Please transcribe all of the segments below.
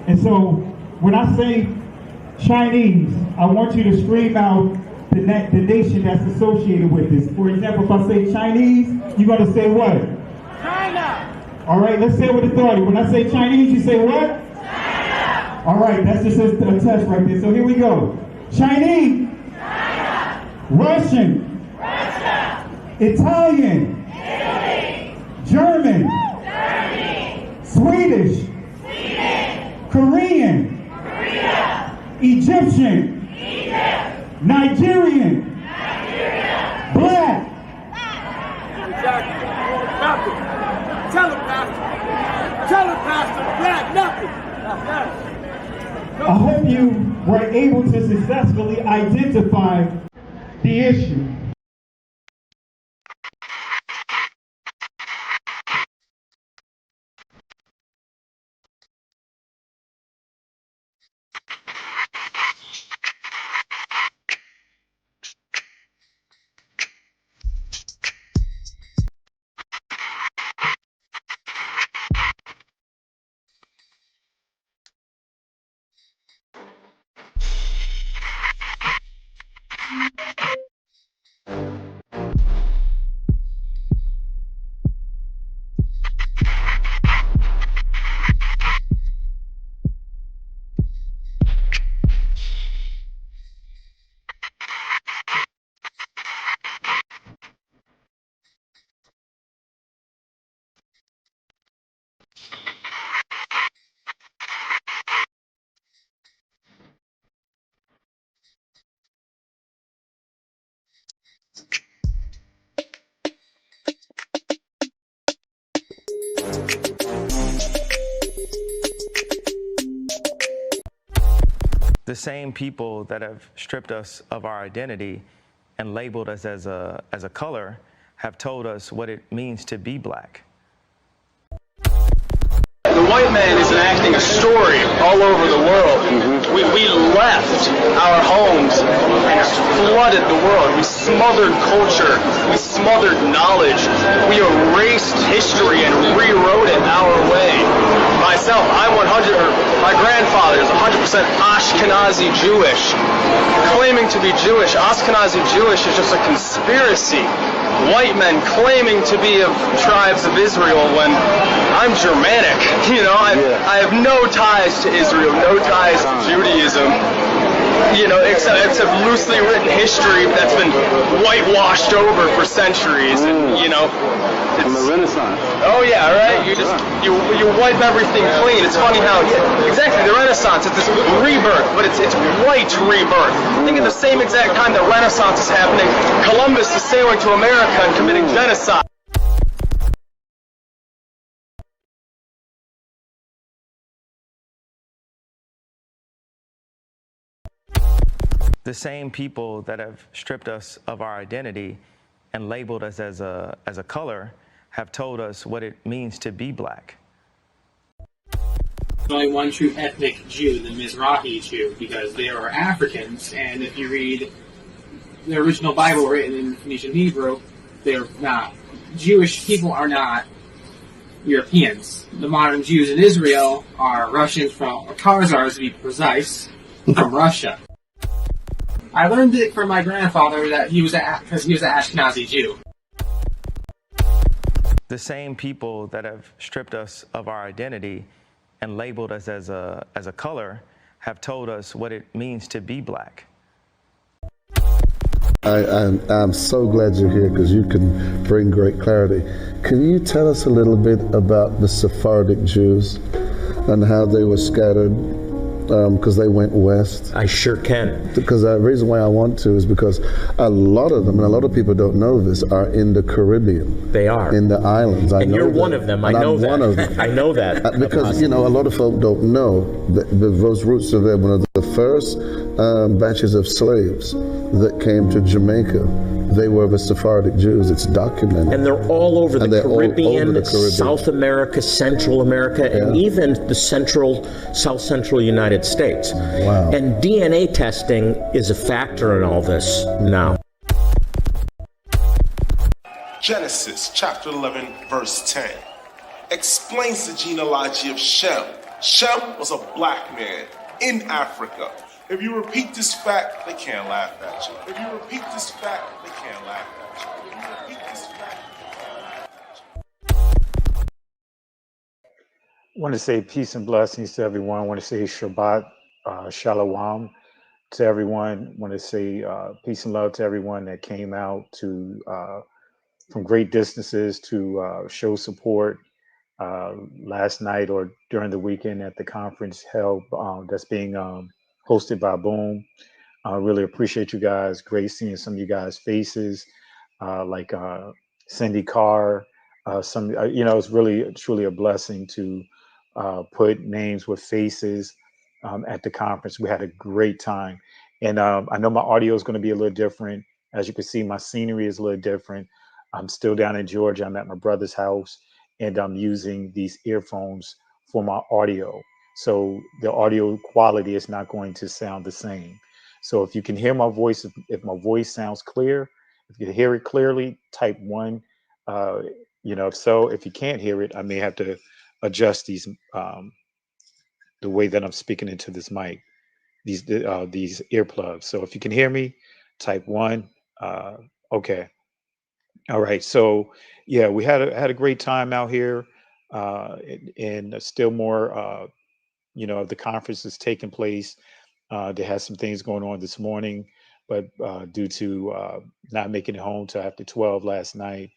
And so when I say Chinese, I want you to scream out the nation that's associated with this. For example, if I say Chinese, you're going to say what? China. All right, let's say it with authority. When I say Chinese, you say what? China. All right, that's just a test right there. So here we go. Chinese. China. Russian. Russia. Italian. Italy. German. Germany. Swedish. Sweden. Korean. Korea. Egyptian. Egypt. Nigerian. Nigeria. Black. Exactly. Nothing. Tell him, Pastor. Tell him, Pastor. Black, nothing. I hope you were able to successfully identify the issue. The same people that have stripped us of our identity and labeled us as a color have told us what it means to be black. The white man is enacting a story all over the world. We left our homes and flooded the world. We smothered culture. We smothered knowledge. We erased history and rewrote it our way. Myself, my grandfather is 100% Ashkenazi Jewish. Claiming to be Jewish, Ashkenazi Jewish is just a conspiracy. White men claiming to be of tribes of Israel when I'm Germanic. You know, I have no ties to Israel, no ties to Judaism. You know, except loosely written history that's been whitewashed over for centuries. And, you know, from the Renaissance. Oh yeah, right. You wipe everything clean. It's funny how exactly the Renaissance. It's this rebirth, but it's white rebirth. I think at the same exact time the Renaissance is happening, Columbus is sailing to America and committing genocide. The same people that have stripped us of our identity and labeled us as a color have told us what it means to be black. There's only one true ethnic Jew, the Mizrahi Jew, because they are Africans, and if you read the original Bible written in Phoenician Hebrew, they're not. Jewish people are not Europeans. The modern Jews in Israel are Russians or Khazars to be precise, from Russia. I learned it from my grandfather that because he was an Ashkenazi Jew. The same people that have stripped us of our identity and labeled us as a color have told us what it means to be black. I'm so glad you're here because you can bring great clarity. Can you tell us a little bit about the Sephardic Jews and how they were scattered? Because they went west. I sure can. Because the reason why I want to is because a lot of them, and a lot of people don't know this, are in the Caribbean. They are. In the islands. And you're one of them. I know that. I'm one of them. I know that. Because, you know, a lot of folk don't know that those roots are there. One of the first batches of slaves that came to Jamaica, they were the Sephardic Jews. It's documented. And they're all over the Caribbean, over the Caribbean, South America, Central America, and even the South Central United States. Wow. And DNA testing is a factor in all this now. Genesis chapter 11, verse 10 explains the genealogy of Shem, Shem was a black man in Africa. If you repeat this fact, they can't laugh at you. If you repeat this fact, they can't laugh at you. If you repeat this fact, they can't laugh at you. I want to say peace and blessings to everyone. I want to say Shabbat Shalom to everyone. I want to say peace and love to everyone that came out to from great distances to show support last night or during the weekend at the conference held that's being hosted by Boom. I really appreciate you guys. Great seeing some of you guys' faces, like Cindy Carr. It's really truly a blessing to put names with faces at the conference. We had a great time, and I know my audio is going to be a little different. As you can see, my scenery is a little different. I'm still down in Georgia. I'm at my brother's house, and I'm using these earphones for my audio. So the audio quality is not going to sound the same. So if you can hear my voice, if my voice sounds clear, if you can hear it clearly, type one. If so, if you can't hear it, I may have to adjust these the way that I'm speaking into this mic, these earplugs. So if you can hear me, type one. Okay. All right. So yeah, we had a great time out here, and still more. The conference is taking place. They had some things going on this morning, but due to not making it home till after 12 last night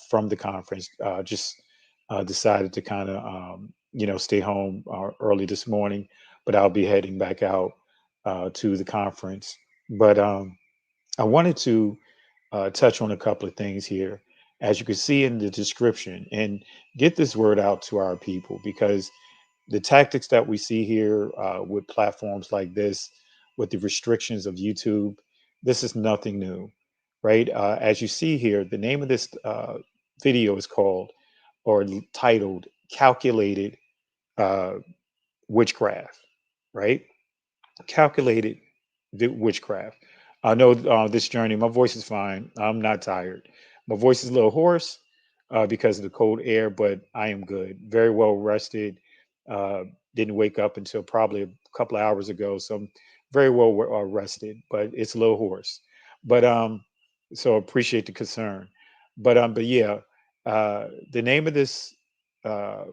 from the conference, just decided to kind of, stay home early this morning. But I'll be heading back out to the conference. But I wanted to touch on a couple of things here, as you can see in the description, and get this word out to our people, because the tactics that we see here with platforms like this, with the restrictions of YouTube, this is nothing new, right? As you see here, the name of this video is called or titled Calculated uh, Witchcraft, right? Calculated witchcraft. I know this journey, my voice is fine. I'm not tired. My voice is a little hoarse because of the cold air, but I am good. Very well rested. Uh, didn't wake up until probably a couple of hours ago, so I'm very well rested, but it's a little hoarse. But so appreciate the concern. But yeah, the name of uh,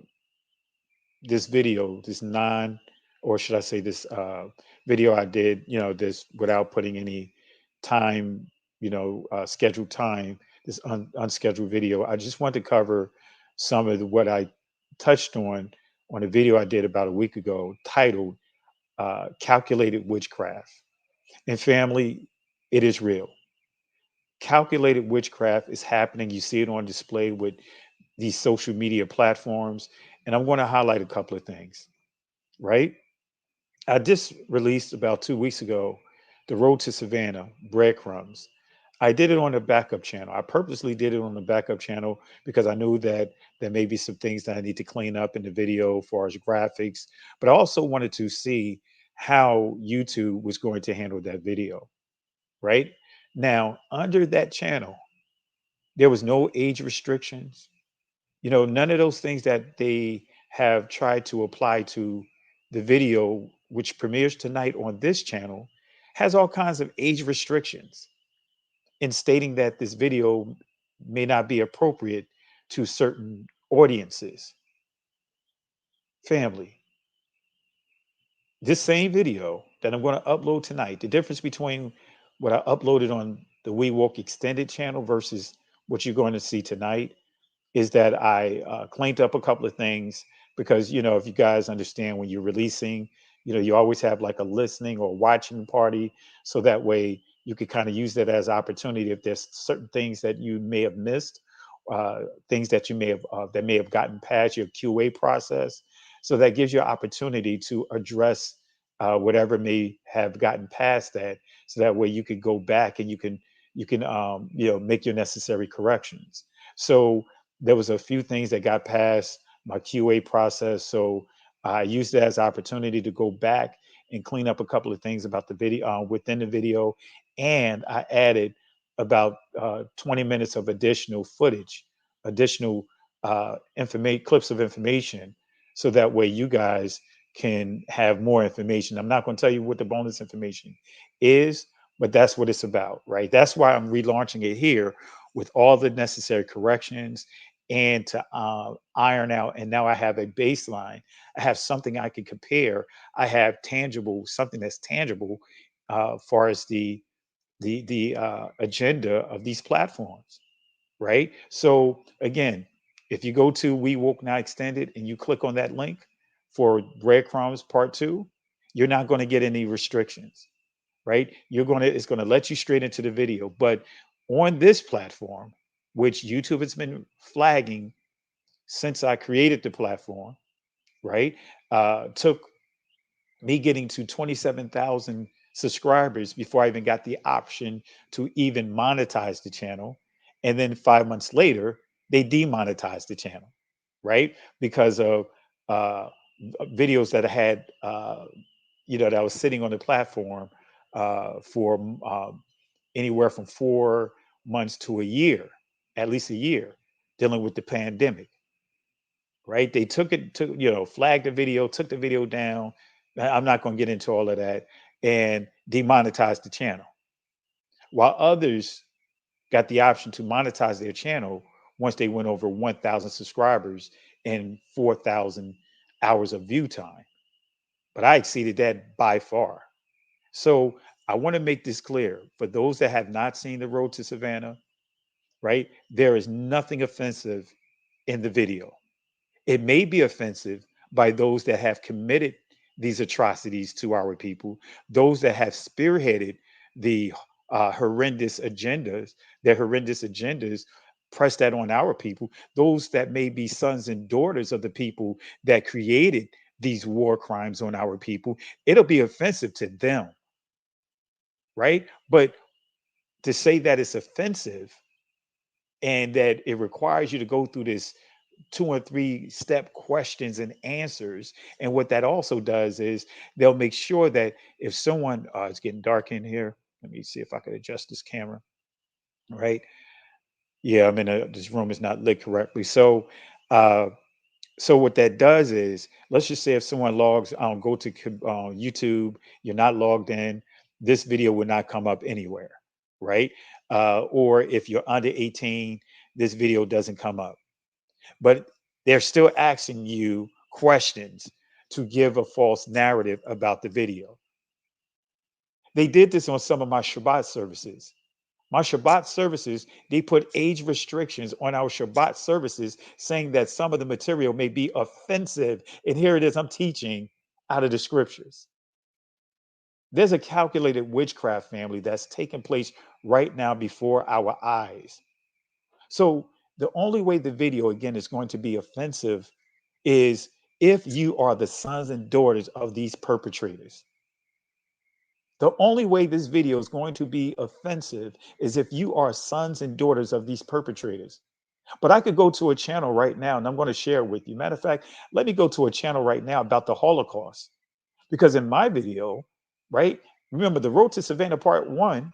this video, this non, or should I say this video I did, this without putting any time, scheduled time, this unscheduled video. I just want to cover some of what I touched on a video I did about a week ago titled Calculated Witchcraft. And family, it is real. Calculated witchcraft is happening. You see it on display with these social media platforms. And I'm going to highlight a couple of things, right? I just released about 2 weeks ago The Road to Savannah, Breadcrumbs. I did it on the backup channel. I purposely did it on the backup channel because I knew that there may be some things that I need to clean up in the video as far as graphics, but I also wanted to see how YouTube was going to handle that video, right? Now, under that channel, there was no age restrictions, none of those things that they have tried to apply to the video, which premieres tonight on this channel, has all kinds of age restrictions in stating that this video may not be appropriate to certain audiences. Family, this same video that I'm going to upload tonight, the difference between what I uploaded on the We Walk Extended channel versus what you're going to see tonight, is that I cleaned up a couple of things because, if you guys understand, when you're releasing, you always have like a listening or watching party. So that way you could kind of use that as opportunity if there's certain things that you may have missed, things that you may have that may have gotten past your QA process. So that gives you an opportunity to address whatever may have gotten past that. So that way you could go back and you can make your necessary corrections. So there was a few things that got past my QA process. So I used it as an opportunity to go back and clean up a couple of things about the video within the video. And I added about 20 minutes of additional footage, additional clips of information so that way you guys can have more information. I'm not going to tell you what the bonus information is, but that's what it's about, right? That's why I'm relaunching it here with all the necessary corrections and to iron out. And now I have a baseline. I have something I can compare. I have tangible, something that's tangible, far as the agenda of these platforms, right? So again, if you go to We Woke Now Extended and you click on that link for Breadcrumbs Part 2, you're not going to get any restrictions, right? It's going to let you straight into the video. But on this platform, which YouTube has been flagging since I created the platform, right? Took me getting to 27,000 subscribers before I even got the option to even monetize the channel. And then 5 months later, they demonetized the channel, right? Because of videos that I had, that I was sitting on the platform for anywhere from 4 months to a year, at least a year, dealing with the pandemic, right? They flagged the video, took the video down. I'm not going to get into all of that, and demonetized the channel. While others got the option to monetize their channel once they went over 1,000 subscribers and 4,000 hours of view time. But I exceeded that by far. So I want to make this clear for those that have not seen The Road to Savannah, right? There is nothing offensive in the video. It may be offensive by those that have committed these atrocities to our people, those that have spearheaded the horrendous agendas, their horrendous agendas, press that on our people, those that may be sons and daughters of the people that created these war crimes on our people. It'll be offensive to them, right? But to say that it's offensive and that it requires you to go through this 2 or 3 step questions and answers. And what that also does is they'll make sure that if someone, it's getting dark in here. Let me see if I could adjust this camera. Right. Yeah, this room is not lit correctly. So what that does is, let's just say if someone go to YouTube, you're not logged in, this video will not come up anywhere. Right. Or if you're under 18, this video doesn't come up. But they're still asking you questions to give a false narrative about the video. They did this on some of my Shabbat services. My Shabbat services, they put age restrictions on our Shabbat services, saying that some of the material may be offensive. And here it is, I'm teaching out of the scriptures. There's a calculated witchcraft, family, that's taking place right now before our eyes. So the only way the video, again, is going to be offensive is if you are the sons and daughters of these perpetrators. The only way this video is going to be offensive is if you are sons and daughters of these perpetrators. But I could go to a channel right now, and I'm going to share it with you. Matter of fact, let me go to a channel right now about the Holocaust. Because in my video, right, remember the Road to Savannah Part 1,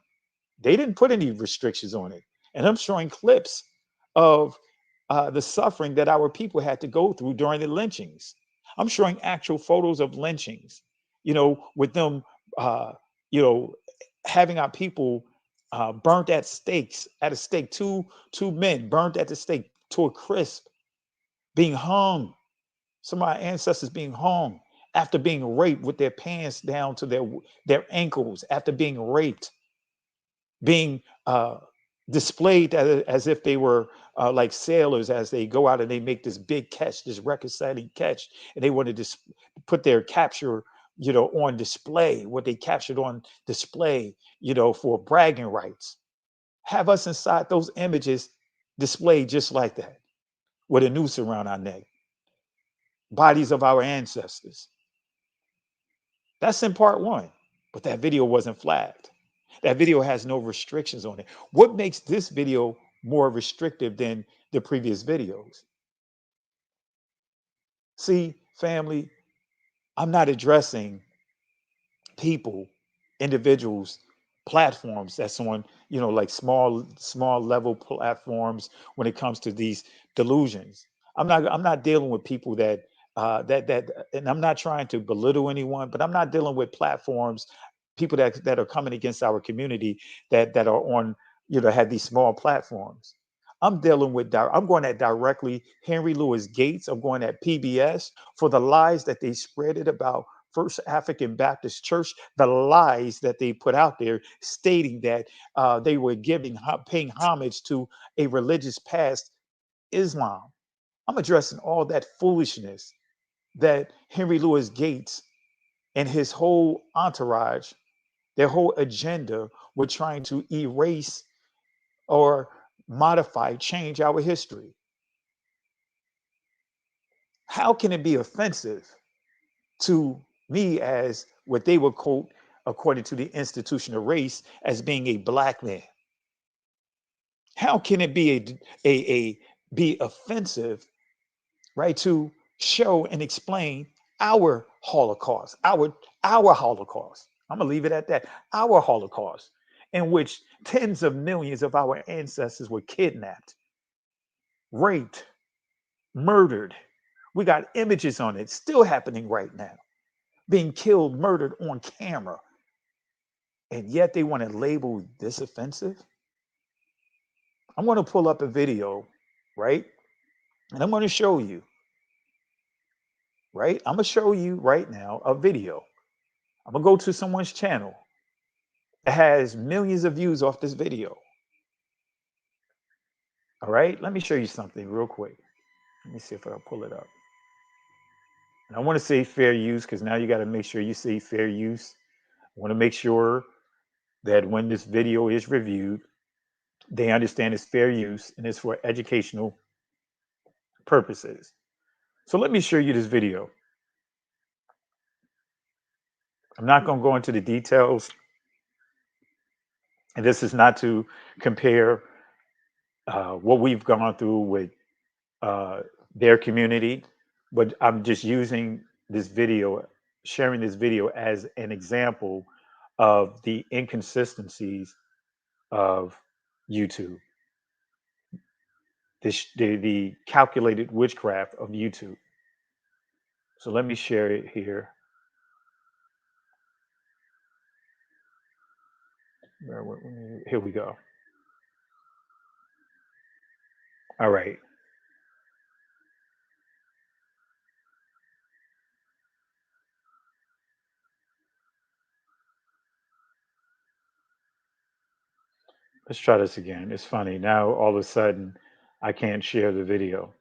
they didn't put any restrictions on it. And I'm showing clips of the suffering that our people had to go through during the lynchings. I'm showing actual photos of lynchings, with them, having our people burnt at a stake, two men burnt at the stake to a crisp, being hung. Some of our ancestors being hung after being raped with their pants down to their ankles, after being raped, being displayed as if they were like sailors as they go out and they make this big catch, this record-setting catch, and they wanted to put their capture, on display, what they captured on display, for bragging rights. Have us inside those images displayed just like that, with a noose around our neck, bodies of our ancestors. That's in Part 1, but that video wasn't flagged. That video has no restrictions on it. What makes this video more restrictive than the previous videos? See, family, I'm not addressing people, individuals, platforms that's on, like small level platforms when it comes to these delusions. I'm not dealing with people that and I'm not trying to belittle anyone, but I'm not dealing with platforms, people that are coming against our community that are on, have these small platforms. I'm dealing with, I'm going at directly Henry Louis Gates. I'm going at PBS for the lies that they spreaded about First African Baptist Church, the lies that they put out there stating that they were paying homage to a religious past, Islam. I'm addressing all that foolishness that Henry Louis Gates and his whole entourage, their whole agenda, were trying to erase or modify, change our history. How can it be offensive to me as what they would quote, according to the institution of race, as being a black man? How can it be offensive, right, to show and explain our Holocaust, our Holocaust? I'm gonna leave it at that. Our Holocaust, in which tens of millions of our ancestors were kidnapped, raped, murdered. We got images on it still happening right now, being killed, murdered on camera. And yet they want to label this offensive. I'm going to pull up a video, right? And I'm going to show you, right? I'm going to show you right now a video. I'm going to go to someone's channel that has millions of views off this video. All right, let me show you something real quick. Let me see if I can pull it up. And I want to say fair use, because now you got to make sure you say fair use. I want to make sure that when this video is reviewed, they understand it's fair use and it's for educational purposes. So let me show you this video. I'm not going to go into the details. And this is not to compare what we've gone through with their community, but I'm just using this video, sharing this video as an example of the inconsistencies of YouTube, the calculated witchcraft of YouTube. So let me share it here. Here we go. All right. Let's try this again. It's funny. Now all of a sudden I can't share the video.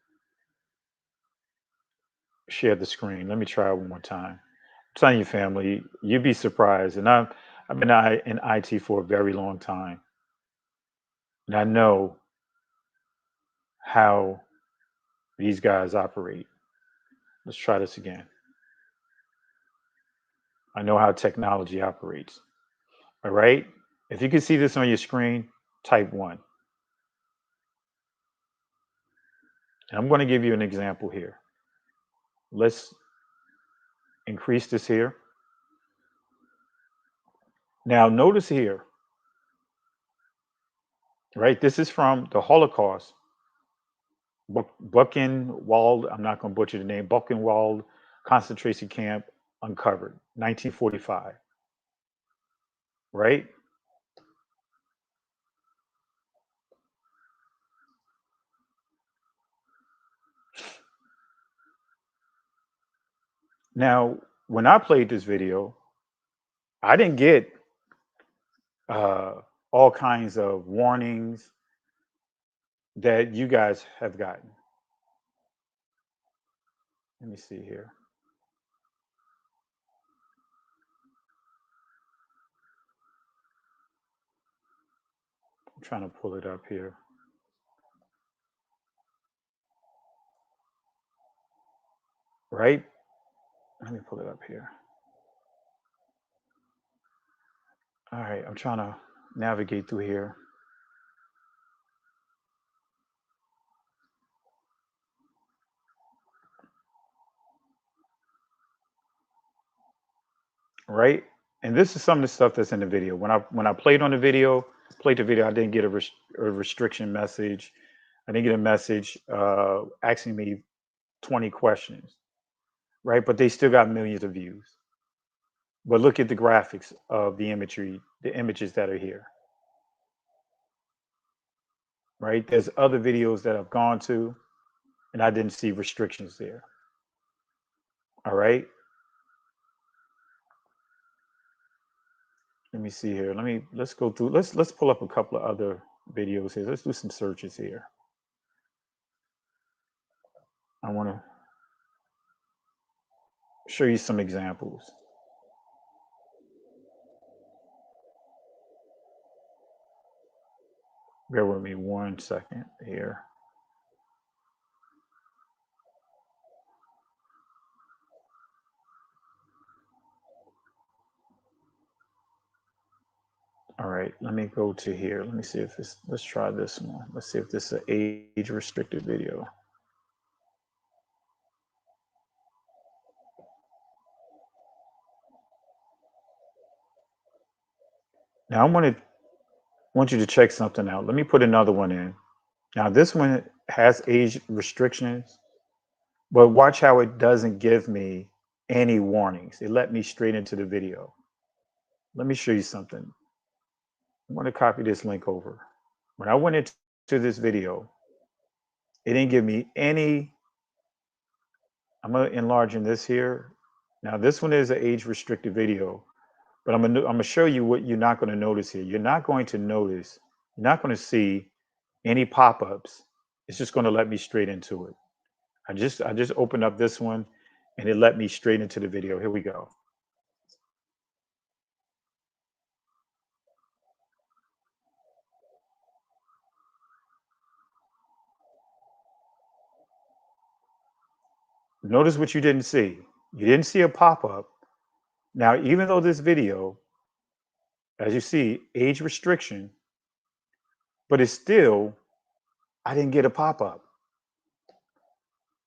Share the screen. Let me try it one more time. I'm telling you, family, you'd be surprised. And I've been in IT for a very long time. And I know how these guys operate. Let's try this again. I know how technology operates. All right. If you can see this on your screen, type 1. And I'm going to give you an example here. Let's increase this here. Now, notice here, right? This is from the Holocaust. Buchenwald, I'm not going to butcher the name, Buchenwald concentration camp uncovered, 1945, right? Now, when I played this video, I didn't get all kinds of warnings that you guys have gotten. Let me see here. I'm trying to pull it up here. Right? Let me pull it up here. All right, I'm trying to navigate through here. Right? And this is some of the stuff that's in the video. When I played the video, I didn't get a restriction message. I didn't get a message asking me 20 questions. right? But they still got millions of views. But look at the graphics of the imagery, the images that are here, right? There's other videos that I've gone to and I didn't see restrictions there. All right. Let me see here. Let's go through. Let's pull up a couple of other videos here. Let's do some searches here. I want to show you some examples. Bear with me 1 second here. All right, let me go to here. Let me see if this, let's try this one. Let's see if this is an age restricted video. Now want you to check something out. Let me put another one in. Now this one has age restrictions, but watch how it doesn't give me any warnings. It let me straight into the video. Let me show you something. I'm going to copy this link over. When I went into this video, it didn't give me any. I'm going to enlarge in this here. Now this one is an age restricted video, but I'm going to show you what you're not going to notice here. You're not going to see any pop-ups. It's just going to let me straight into it. I just opened up this one and it let me straight into the video. Here we go. Notice what you didn't see. You didn't see a pop-up. Now, even though this video, as you see, age restriction, but it's still, I didn't get a pop-up.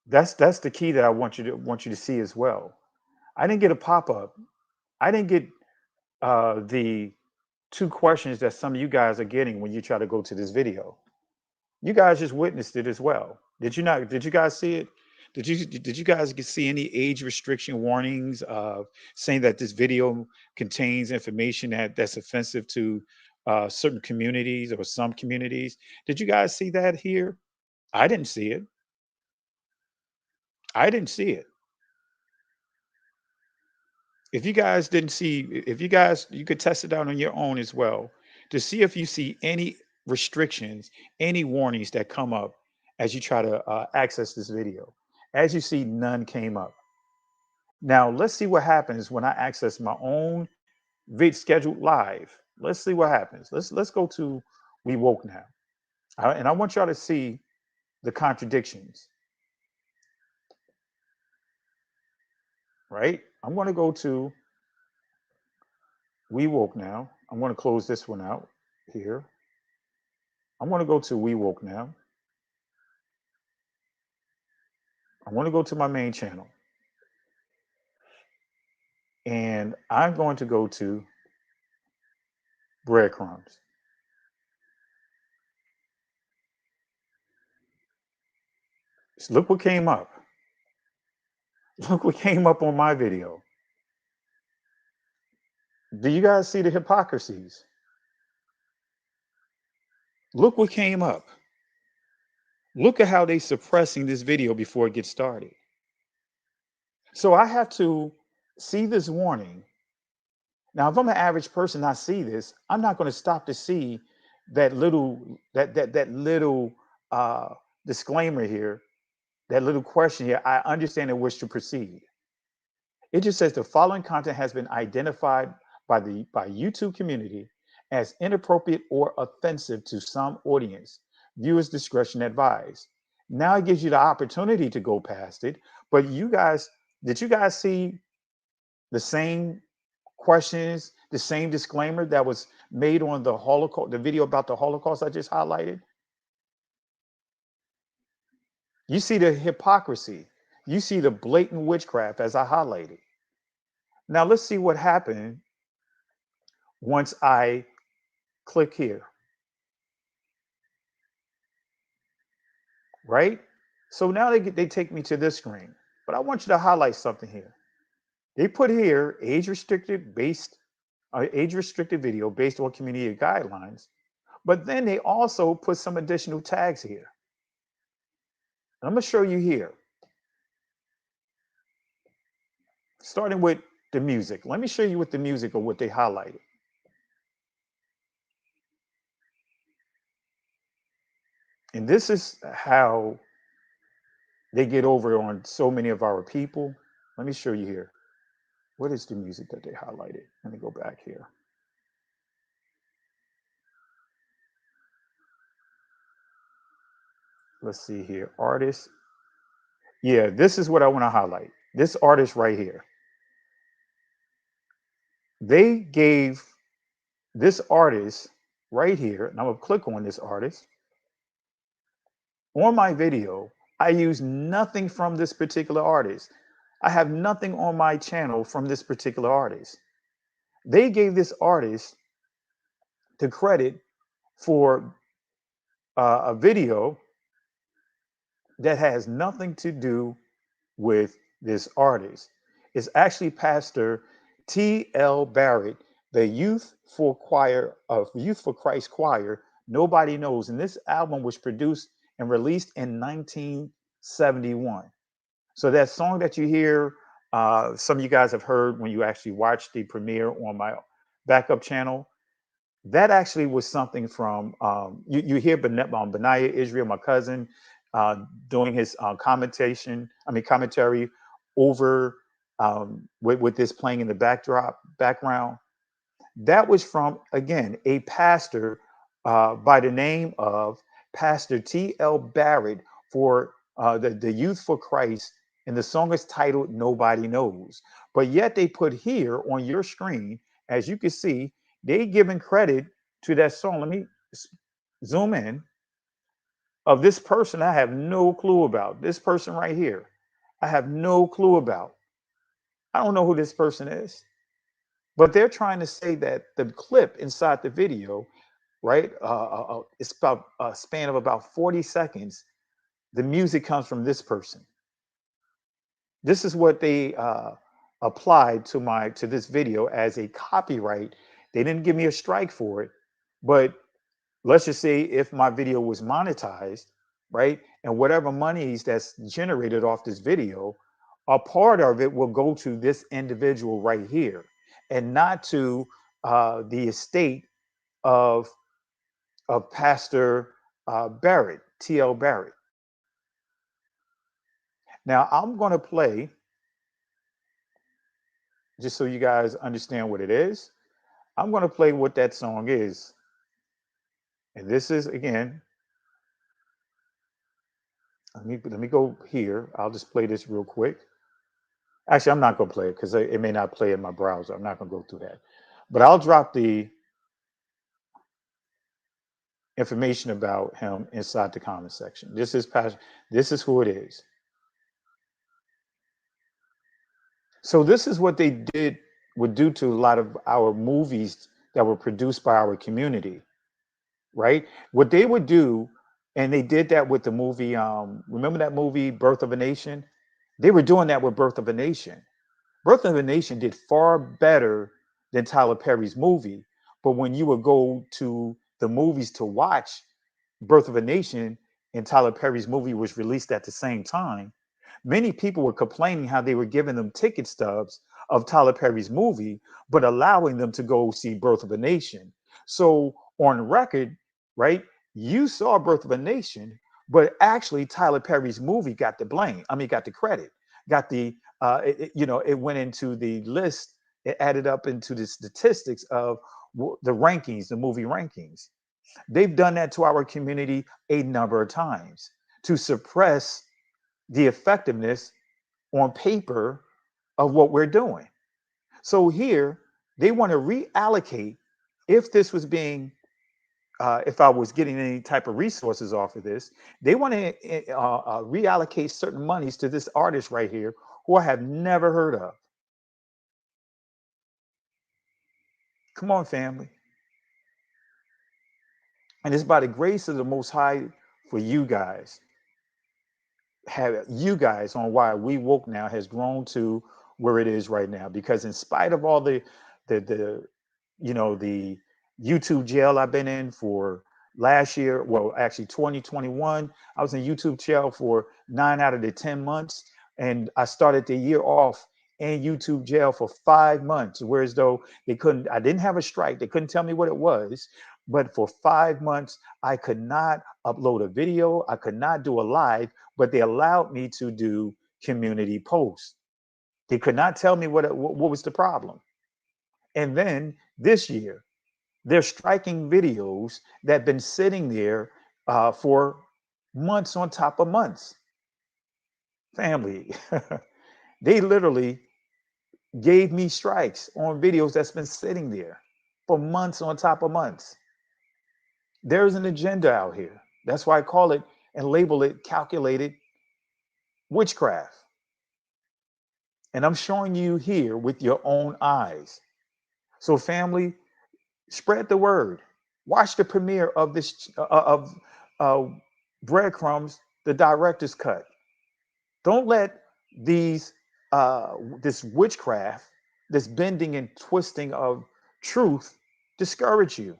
That's the key that I want you to see as well. I didn't get a pop-up. I didn't get the 2 questions that some of you guys are getting when you try to go to this video. You guys just witnessed it as well. Did you not? Did you guys see it? Did you guys see any age restriction warnings saying that this video contains information that's offensive to certain communities or some communities? Did you guys see that here? I didn't see it. I didn't see it. If you guys didn't see, you could test it out on your own as well to see if you see any restrictions, any warnings that come up as you try to access this video. As you see, none came up. Now let's see what happens when I access my own vid scheduled live. Let's see what happens. Let's go to We Woke Now, and I want y'all to see the contradictions. Right? I'm going to go to We Woke Now. I'm going to close this one out here. I'm going to go to We Woke Now. I want to go to my main channel. And I'm going to go to Breadcrumbs. So look what came up. Look what came up on my video. Do you guys see the hypocrisies? Look what came up. Look at how they suppressing this video before it gets started. So I have to see this warning. Now, if I'm an average person, I see this, I'm not going to stop to see that little disclaimer here, that little question here. I understand and wish to proceed. It just says the following content has been identified by YouTube community as inappropriate or offensive to some audience. Viewers' discretion advised. Now it gives you the opportunity to go past it. But did you guys see the same questions, the same disclaimer that was made on the Holocaust, the video about the Holocaust I just highlighted? You see the hypocrisy. You see the blatant witchcraft as I highlighted. Now let's see what happened once I click here. Right? So now they take me to this screen. But I want you to highlight something here. They put here age restricted video based on community guidelines. But then they also put some additional tags here. And I'm going to show you here. Starting with the music. Let me show you with the music or what they highlighted. And this is how they get over on so many of our people. Let me show you here. What is the music that they highlighted? Let me go back here. Let's see here. Artist. Yeah, this is what I want to highlight. This artist right here. They gave this artist right here, and I'm going to click on this artist. On my video, I use nothing from this particular artist. I have nothing on my channel from this particular artist. They gave this artist the credit for a video that has nothing to do with this artist. It's actually Pastor T.L. Barrett, the Youth for Christ choir, Nobody Knows. And this album was produced and released in 1971. So that song that you hear, some of you guys have heard when you actually watch the premiere on my backup channel. That actually was something from you hear Benaiah Israel, my cousin, doing his commentary over with this playing in the background. That was from, again, a pastor by the name of Pastor T.L. Barrett for the Youth for Christ, and the song is titled Nobody Knows. But yet they put here on your screen, as you can see, they giving credit to that song. Let me zoom in, of this person I have no clue about. This person right here, I have no clue about. I don't know who this person is. But they're trying to say that the clip inside the video, right, it's about a span of about 40 seconds. The music comes from this person. This is what they applied to this video as a copyright. They didn't give me a strike for it, but let's just say if my video was monetized, right, and whatever monies that's generated off this video, a part of it will go to this individual right here, and not to the estate of Pastor Barrett, T.L. Barrett. Now I'm going to play, just so you guys understand what it is. I'm going to play what that song is. And this is, again, let me go here. I'll just play this real quick. Actually, I'm not going to play it because it may not play in my browser. I'm not going to go through that. But I'll drop the information about him inside the comment section. This is who it is. So this is what they would do to a lot of our movies that were produced by our community, right? What they would do, and they did that with the movie, remember that movie, Birth of a Nation? They were doing that with Birth of a Nation. Birth of a Nation did far better than Tyler Perry's movie. But when you would go to the movies to watch Birth of a Nation, and Tyler Perry's movie was released at the same time, many people were complaining how they were giving them ticket stubs of Tyler Perry's movie, but allowing them to go see Birth of a Nation. So on record, right, you saw Birth of a Nation, but actually Tyler Perry's movie got the blame. I mean, got the credit, got the, it went into the list, it added up into the statistics of the rankings, the movie rankings. They've done that to our community a number of times to suppress the effectiveness on paper of what we're doing. So here, they want to reallocate, if this was being, if I was getting any type of resources off of this, they want to reallocate certain monies to this artist right here, who I have never heard of. Come on, family. And it's by the grace of the Most High for you guys. have you guys on why We Woke Now has grown to where it is right now. Because in spite of all the the YouTube jail I've been in for last year, well, actually 2021, I was in YouTube jail for 9 out of the 10 months. And I started the year off in YouTube jail for 5 months, whereas though I didn't have a strike. They couldn't tell me what it was. But for 5 months, I could not upload a video. I could not do a live, but they allowed me to do community posts. They could not tell me what was the problem. And then this year, they're striking videos that have been sitting there for months on top of months. Family, they literally gave me strikes on videos that's been sitting there for months on top of months. There's an agenda out here. That's why I call it and label it calculated witchcraft. And I'm showing you here with your own eyes. So family, spread the word. Watch the premiere of this of Breadcrumbs, the director's cut. Don't let these this witchcraft, this bending and twisting of truth discourage you.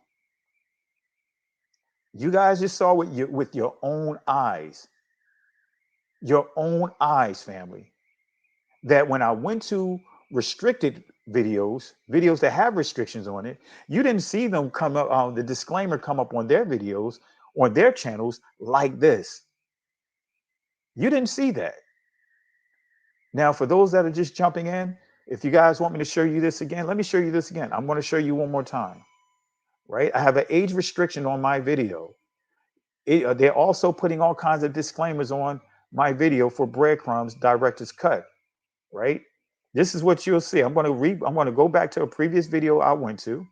You guys just saw with your own eyes. Your own eyes, family. That when I went to restricted videos that have restrictions on it, you didn't see them come up, the disclaimer come up on their videos, on their channels like this. You didn't see that. Now, for those that are just jumping in, if you guys want me to show you this again, let me show you this again. I'm going to show you one more time, right? I have an age restriction on my video. They're also putting all kinds of disclaimers on my video for Breadcrumbs Director's Cut, right? This is what you'll see. I'm going to go back to a previous video I went to,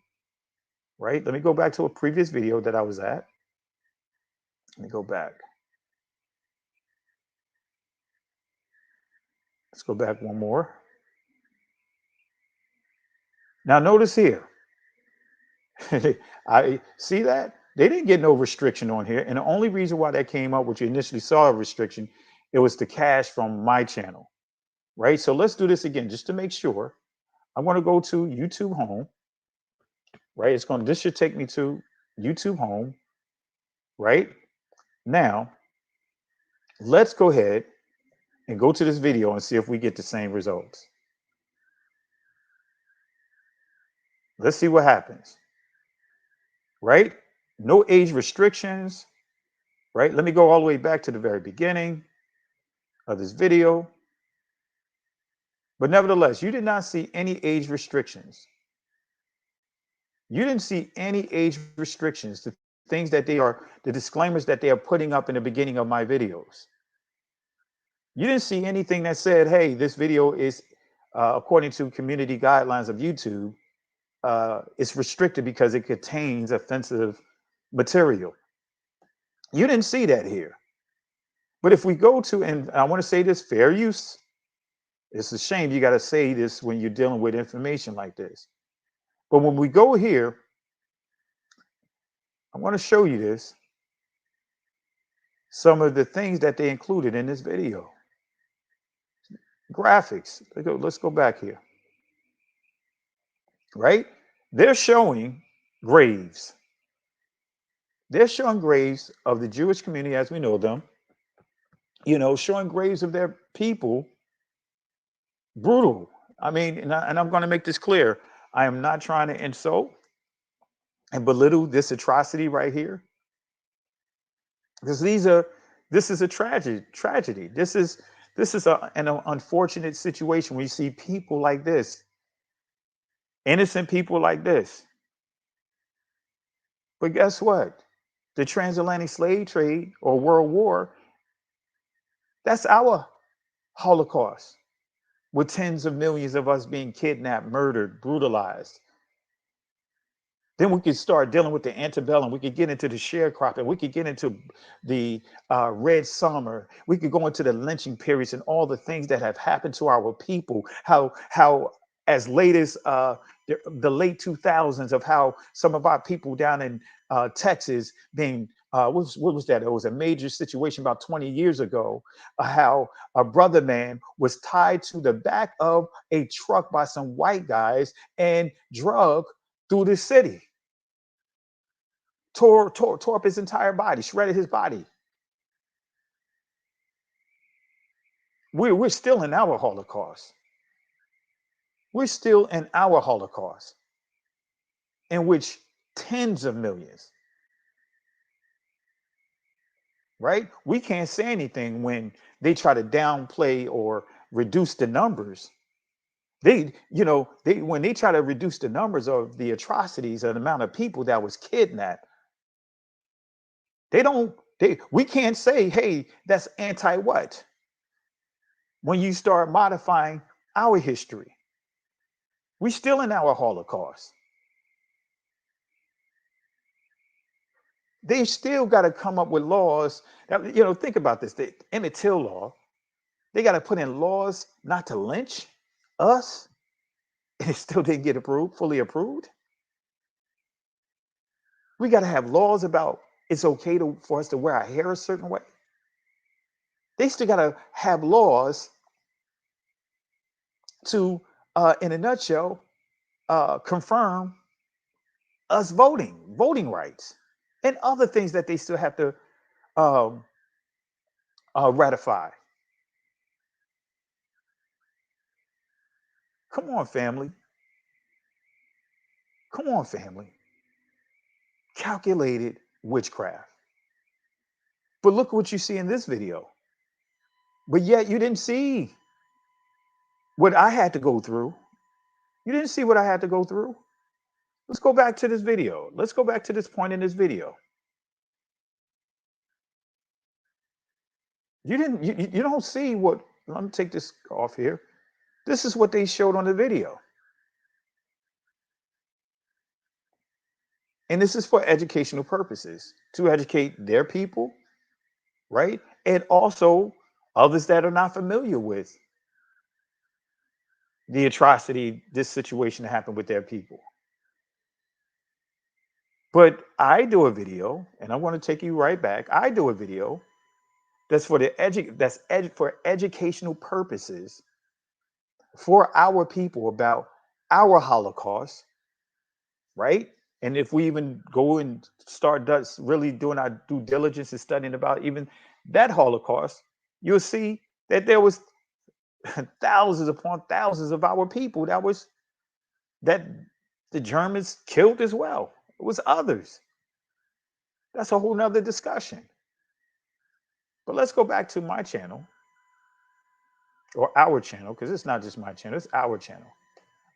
right? Let me go back to a previous video that I was at. Let me go back. Let's go back one more. Now notice here. I see that they didn't get no restriction on here. And the only reason why that came up, which you initially saw a restriction, it was the cache from my channel, right? So let's do this again, just to make sure. I'm going to go to YouTube home, right? This should take me to YouTube home, right? Now, let's go ahead and go to this video and see if we get the same results. Let's see what happens, right? No age restrictions, right? Let me go all the way back to the very beginning of this video. But nevertheless, you did not see any age restrictions. You didn't see any age restrictions, the things that the disclaimers that they are putting up in the beginning of my videos. You didn't see anything that said, hey, this video is, according to community guidelines of YouTube, it's restricted because it contains offensive material. You didn't see that here. But if we go to, and I want to say this, fair use. It's a shame you got to say this when you're dealing with information like this. But when we go here, I want to show you this. Some of the things that they included in this video. Graphics. Let's go back here. Right? They're showing graves. They're showing graves of the Jewish community as we know them. Showing graves of their people. Brutal. I mean, and I'm going to make this clear. I am not trying to insult and belittle this atrocity right here. Because this is a tragedy. This is an unfortunate situation when you see people like this, innocent people like this. But guess what? The transatlantic slave trade or World War, that's our Holocaust, with tens of millions of us being kidnapped, murdered, brutalized. Then we could start dealing with the antebellum. We could get into the sharecropping. We could get into the Red Summer. We could go into the lynching periods and all the things that have happened to our people. How as late as the late 2000s, of how some of our people down in Texas being what was that? It was a major situation about 20 years ago, how a brother man was tied to the back of a truck by some white guys and drugged through the city, tore up his entire body, shredded his body. We're still in our Holocaust. We're still in our Holocaust, in which tens of millions, right? We can't say anything when they try to downplay or reduce the numbers. When they try to reduce the numbers of the atrocities and the amount of people that was kidnapped, we can't say, hey, that's anti what? When you start modifying our history, we still in our Holocaust. They still got to come up with laws. Think about this. The Emmett Till law, they got to put in laws not to lynch us. And it still didn't get fully approved. We got to have laws about it's okay for us to wear our hair a certain way. They still got to have laws to, in a nutshell, confirm us voting rights, and other things that they still have to ratify. Come on, family. Come on, family. Calculated witchcraft. But look what you see in this video. But yet you didn't see what I had to go through. You didn't see what I had to go through. Let's go back to this video. Let's go back to this point in this video. You don't see what, let me take this off here. This is what they showed on the video. And this is for educational purposes, to educate their people, right? And also others that are not familiar with the atrocity, this situation that happened with their people. But I do a video, and I want to take you right back. I do a video that's for for educational purposes for our people about our Holocaust, right? And if we even go and start really doing our due diligence and studying about even that Holocaust, you'll see that there was thousands upon thousands of our people that the Germans killed as well. It was others. That's a whole nother discussion. But let's go back to my channel, or our channel, because it's not just my channel, it's our channel.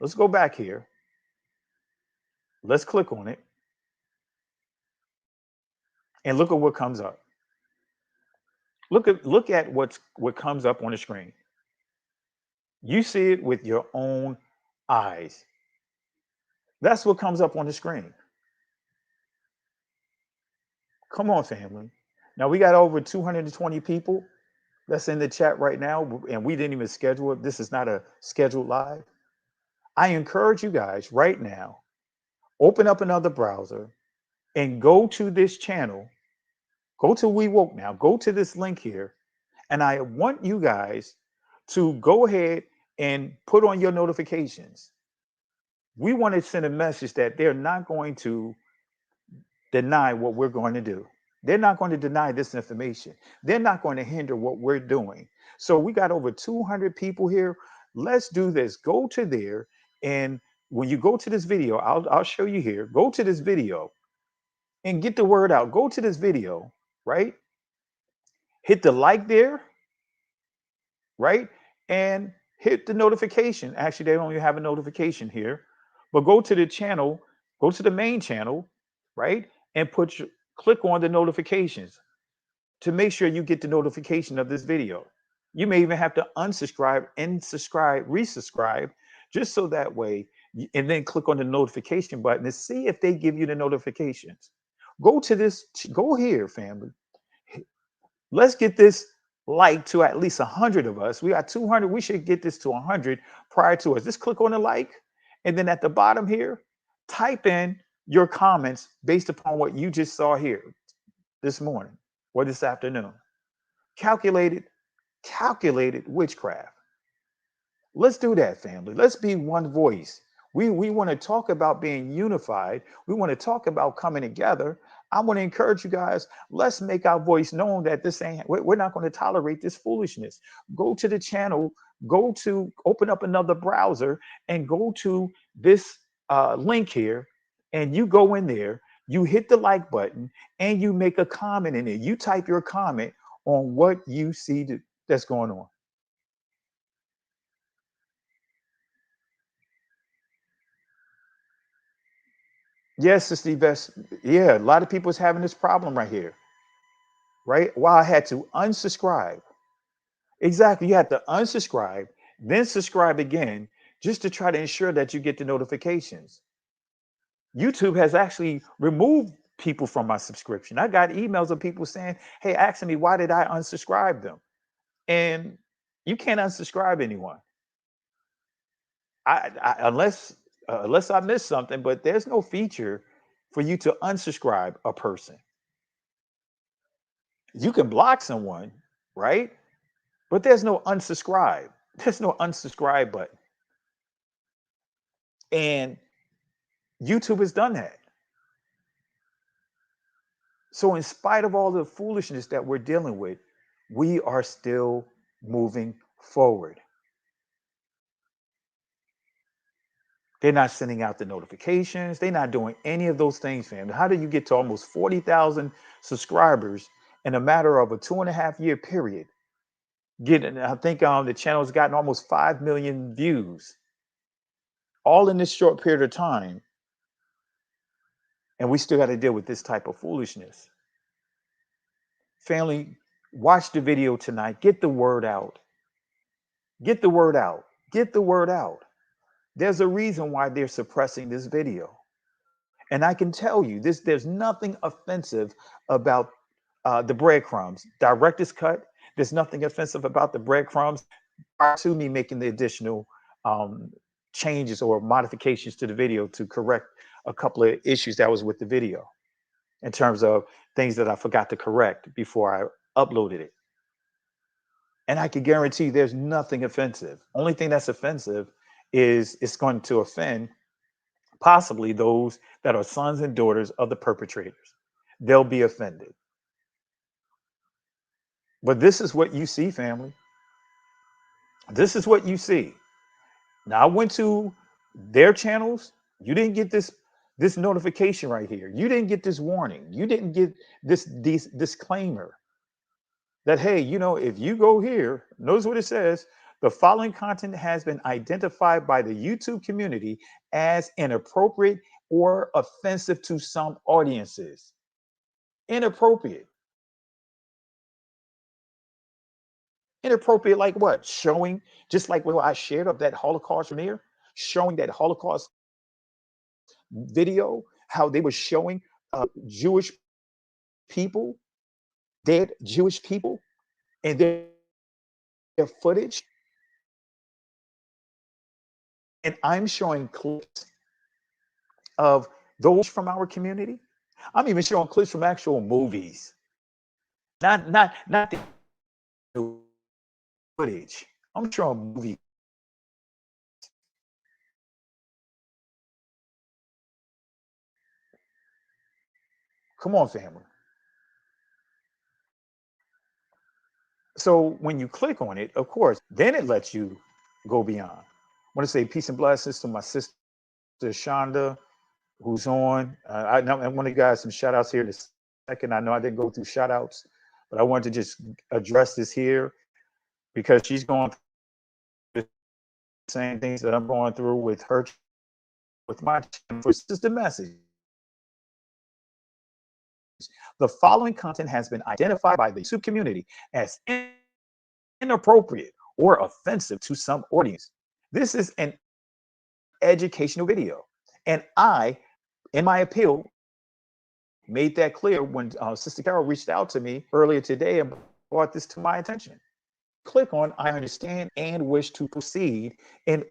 Let's go back here. Let's click on it. And look at what comes up. Look at what comes up on the screen. You see it with your own eyes. That's what comes up on the screen. Come on, family. Now we got over 220 people that's in the chat right now, and we didn't even schedule it. This is not a scheduled live. I encourage you guys right now, open up another browser and go to this channel. Go to We Woke Now. Go to this link here. And I want you guys to go ahead and put on your notifications. We want to send a message that they're not going to deny what we're going to do. They're not going to deny this information. They're not going to hinder what we're doing. So we got over 200 people here. Let's do this. Go to there. And when you go to this video, I'll show you here. Go to this video and get the word out. Go to this video, right? Hit the like there, right? And hit the notification. Actually, they don't even have a notification here. But go to the channel, go to the main channel, right? And click on the notifications to make sure you get the notification of this video. You may even have to unsubscribe and resubscribe, just so that way, and then click on the notification button to see if they give you the notifications. Go here, family. Let's get this like to at least 100 of us. We got 200. We should get this to 100 prior to us. Just click on the like. And then at the bottom here, type in your comments based upon what you just saw here. this morning or this afternoon. Calculated witchcraft. Let's do that, family. Let's be one voice. We want to talk about being unified. We want to talk about coming together. I want to encourage you guys, let's make our voice known that we're not going to tolerate this foolishness. Go to the channel, open up another browser and go to this link here, and you go in there, you hit the like button, and you make a comment in it. You type your comment on what you see that's going on. Yes, Sister Yvette. Yeah, a lot of people is having this problem right here, right? Well, I had to unsubscribe. Exactly. You had to unsubscribe, then subscribe again, just to try to ensure that you get the notifications. YouTube has actually removed people from my subscription. I got emails of people saying, hey, asking me, why did I unsubscribe them? And you can't unsubscribe anyone. Unless I missed something, but there's no feature for you to unsubscribe a person. You can block someone, right? But there's no unsubscribe. There's no unsubscribe button. And YouTube has done that. So in spite of all the foolishness that we're dealing with, we are still moving forward. They're not sending out the notifications. They're not doing any of those things, fam. How do you get to almost 40,000 subscribers in a matter of a 2.5-year period? I think the channel's gotten almost 5 million views, all in this short period of time. And we still got to deal with this type of foolishness. Family, watch the video tonight. Get the word out. Get the word out. Get the word out. There's a reason why they're suppressing this video. And I can tell you this, there's nothing offensive about the breadcrumbs. Director's cut. There's nothing offensive about the breadcrumbs prior to me making the additional changes or modifications to the video to correct a couple of issues that was with the video in terms of things that I forgot to correct before I uploaded it. And I can guarantee there's nothing offensive. Only thing that's offensive is it's going to offend possibly those that are sons and daughters of the perpetrators. They'll be offended. But this is what you see, family. This is what you see. Now I went to their channels. You didn't get this notification right here. You didn't get this warning. You didn't get this disclaimer that, hey, if you go here, notice what it says. The following content has been identified by the YouTube community as inappropriate or offensive to some audiences. Inappropriate. Inappropriate like what? Showing, just like what I shared of that Holocaust from here, showing that Holocaust video, how they were showing Jewish people, dead Jewish people, and their footage. And I'm showing clips of those from our community. I'm even showing clips from actual movies. Not the footage. I'm showing movies. Come on, family. So when you click on it, of course, then it lets you go beyond. I want to say peace and blessings to my sister Shonda, who's on. I want to give some shout outs here in a second. I know I didn't go through shout outs, but I wanted to just address this here because she's going through the same things that I'm going through with her, with my channel. This is the message. The following content has been identified by the YouTube community as inappropriate or offensive to some audience. This is an educational video. And I, in my appeal, made that clear when Sister Carol reached out to me earlier today and brought this to my attention. Click on I understand and wish to proceed in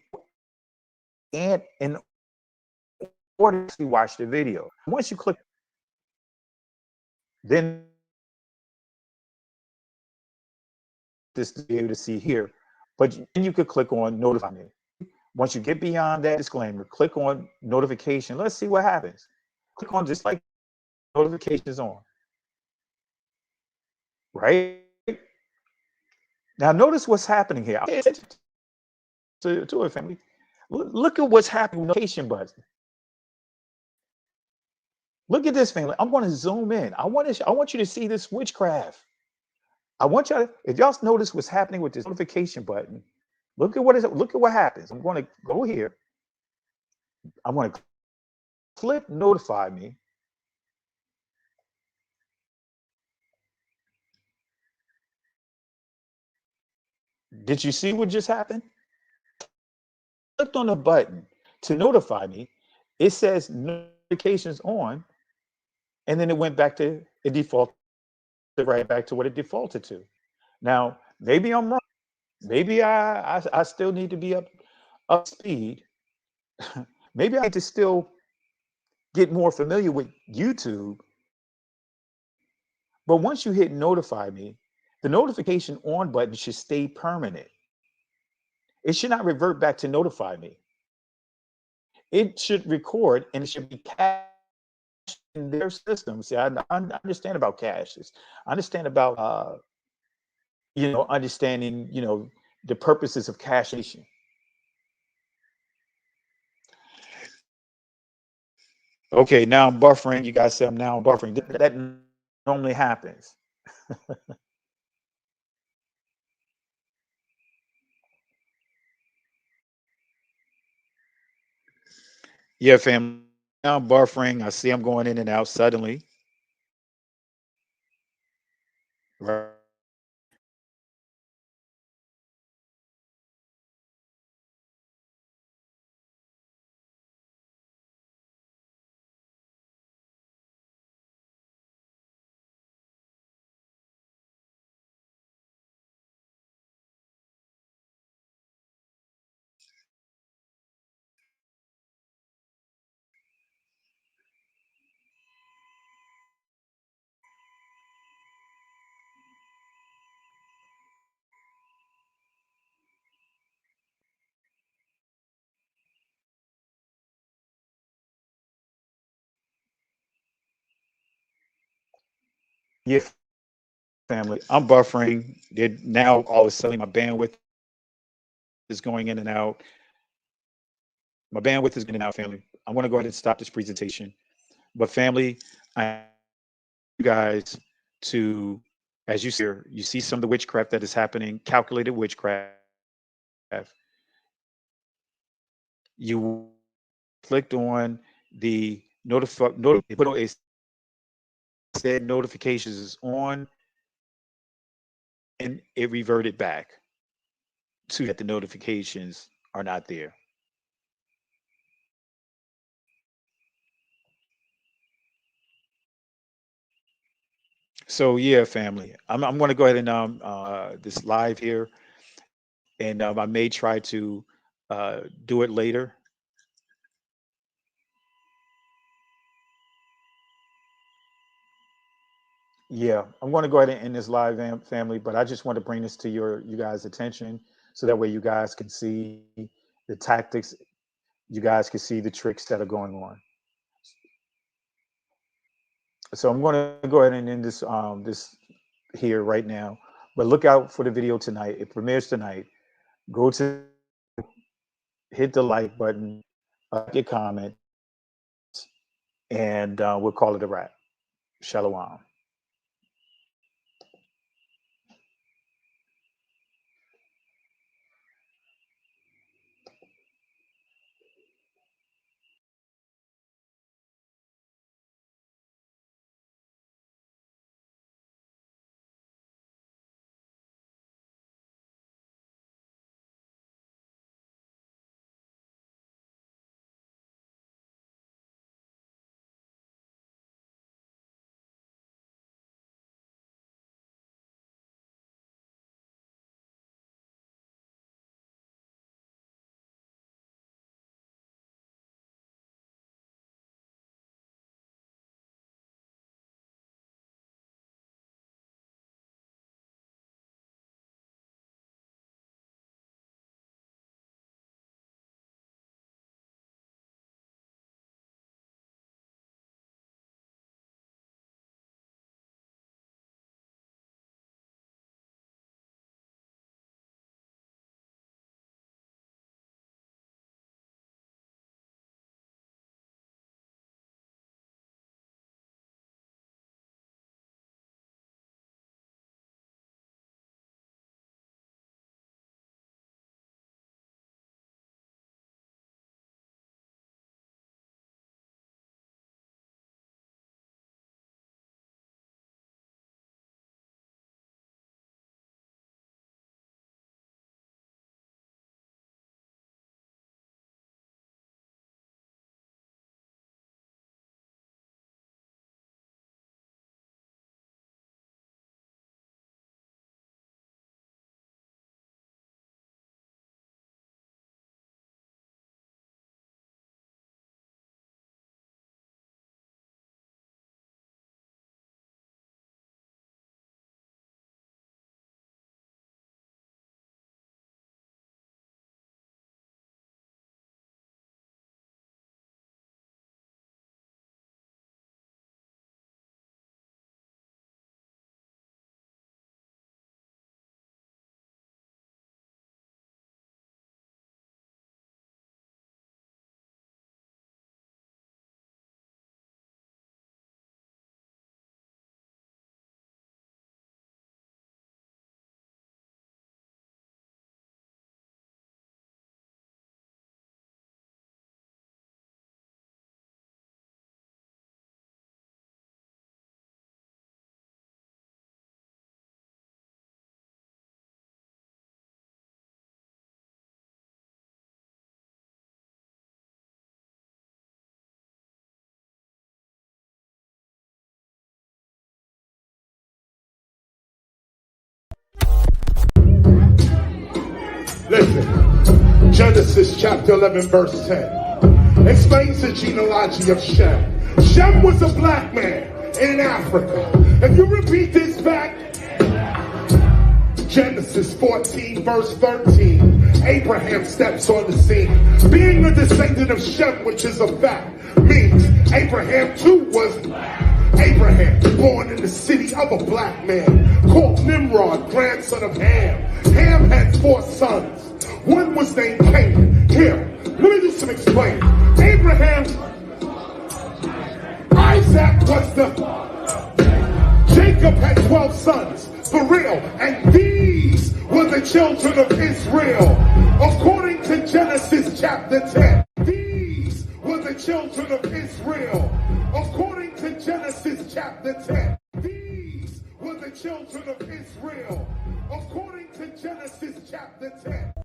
order to watch the video. Once you click, then this to be able to see here. But then you could click on notify me. Once you get beyond that disclaimer, click on notification. Let's see what happens. Click on just like notifications on. Right? Now notice what's happening here. Pay attention to it, family. Look at what's happening with the notification button. Look at this, family. I'm going to zoom in. I want you to see this witchcraft. I want y'all, if y'all notice what's happening with this notification button, look at what happens. I'm going to go here. I'm going to click notify me. Did you see what just happened? Clicked on the button to notify me. It says notifications on, and then it went back to it defaulted right back to what it defaulted to. Now, maybe I'm wrong. Maybe I still need to be up speed. Maybe I need to still get more familiar with YouTube. But once you hit notify me, the notification on button should stay permanent. It should not revert back to notify me. It should record and it should be cached in their system. See, I understand about caches. I understand about understanding, the purposes of caching. Okay, now I'm buffering. You guys say I'm now buffering. That normally happens. Yeah, fam. Now I'm buffering. I see I'm going in and out suddenly. Right. Yeah, family. I'm buffering. Now all of a sudden my bandwidth is going in and out. My bandwidth is going in and out, family. I'm going to go ahead and stop this presentation. But family, I you guys to, as you see here, you see some of the witchcraft that is happening, calculated witchcraft. You clicked on the it said notifications is on, and it reverted back to that the notifications are not there. So yeah, family, I'm going to go ahead and this live here, and I may try to do it later. Yeah, I'm going to go ahead and end this live, family, but I just want to bring this to you guys' attention so that way you guys can see the tactics, you guys can see the tricks that are going on. So I'm going to go ahead and end this here right now, but look out for the video tonight. It premieres tonight. Go to hit the like button, get comment, and we'll call it a wrap. Shalom. Listen, Genesis chapter 11 verse 10 explains the genealogy of Shem. Shem was a black man in Africa. If you repeat this back, Genesis 14 verse 13, Abraham steps on the scene. Being a descendant of Shem, which is a fact, means Abraham too was Abraham, born in the city of a black man called Nimrod, grandson of Ham. Ham had 4 sons. One was named Canaan. Here, let me do some explaining. Abraham, Isaac was Jacob had 12 sons, for real, and these were the children of Israel. According to Genesis chapter 10, these were the children of Israel. According to Genesis chapter 10, these were the children of Israel. According to Genesis chapter 10.